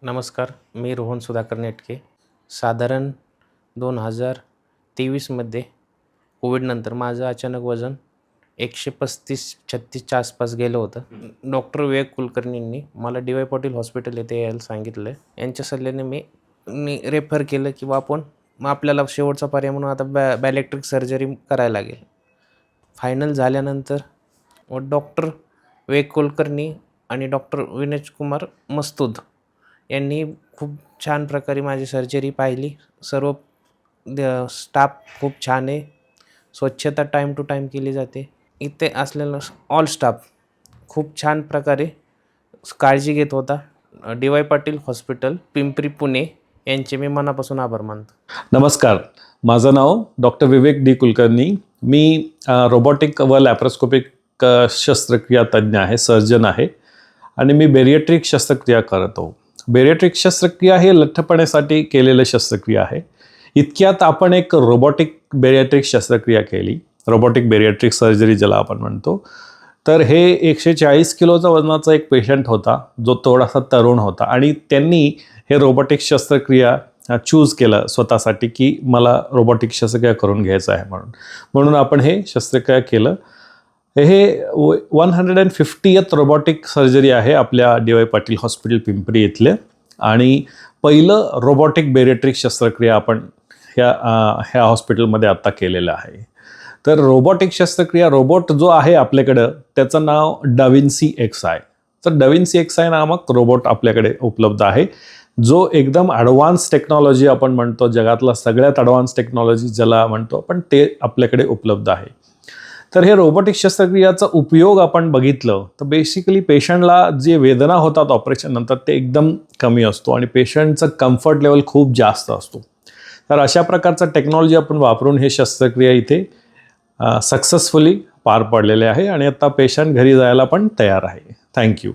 नमस्कार, मी रोहन सुधाकर नेटके. साधारण 2023मध्ये कोविडनंतर माझं अचानक वजन 135-36च्या आसपास गेलं होतं. डॉक्टर विवेक कुलकर्णींनी मला डी वाय पाटील हॉस्पिटल येथे यायला सांगितलं. यांच्या सल्ल्याने मी रेफर केलं की आपण मग आपल्याला शेवटचा पर्याय म्हणून आता बॅलेक्ट्रिक सर्जरी करायला लागेल. फायनल झाल्यानंतर डॉक्टर विवेक कुलकर्णी आणि डॉक्टर विनेश कुमार मस्तूद यांनी खूप छान प्रकारे माझी सर्जरी पाहिली. सर्व स्टाफ खूप छान आहे. स्वच्छता टाईम टू टाईम केली जाते. इथे असलेला ऑल स्टाफ खूप छान प्रकारे काळजी घेत होता. D Y Patil hospital Pimpri Pune यांचे मी मनापासून आभार मानतो. नमस्कार, माझं नाव डॉक्टर विवेक डी कुलकर्णी. मी रोबोटिक व लॅप्रोस्कोपिक शस्त्रक्रिया तज्ज्ञ आहे, सर्जन आहे आणि मी बेरिएट्रिक शस्त्रक्रिया करतो. बेरिएट्रिक शस्त्रक्रिया हे लठ्ठपणासाठी केलेलं शस्त्रक्रिया आहे. इतक्यात आपण एक रोबोटिक बेरिएट्रिक शस्त्रक्रिया केली, रोबोटिक बेरिएट्रिक सर्जरी ज्याला आपण म्हणतो. तर हे 140 किलोचा वजनाचा एक पेशंट होता, जो थोडासा तरुण होता आणि त्यांनी हे रोबोटिक शस्त्रक्रिया चूज केलं स्वतःसाठी की मला रोबोटिक शस्त्रक्रिया करून घ्यायचं आहे म्हणून आपण हे शस्त्रक्रिया केलं. हे 150th रोबोटिक सर्जरी आहे आपल्या D Y Patil hospital Pimpri इथले आणि पहिलं रोबोटिक बेरिएट्रिक शस्त्रक्रिया आपण ह्या हॉस्पिटलमध्ये आत्ता केलेलं आहे. तर रोबोटिक शस्त्रक्रिया रोबोट जो आहे आपल्याकडं त्याचं नाव डाविन्सी एक्स आहे. तर डाविन्सी एक्स आहे नामक रोबोट आपल्याकडे उपलब्ध आहे, जो एकदम ॲडव्हान्स टेक्नॉलॉजी आपण म्हणतो, जगातला सगळ्यात ॲडव्हान्स टेक्नॉलॉजी ज्याला म्हणतो आपण, ते आपल्याकडे उपलब्ध आहे. तर हे रोबोटिक शस्त्रक्रियाचा उपयोग आपण बघितलं तर बेसिकली पेशंटला जे वेदना होतात ऑपरेशन नंतर ते एकदम कमी असतो आणि पेशंटचं कम्फर्ट लेवल खूप जास्त असतो. तर अशा प्रकारचं टेक्नॉलॉजी आपण वापरून हे शस्त्रक्रिया इथे सक्सेसफुली पार पडलेले आहे आणि आता पेशंट घरी जायला पण तयार आहे. थँक्यू.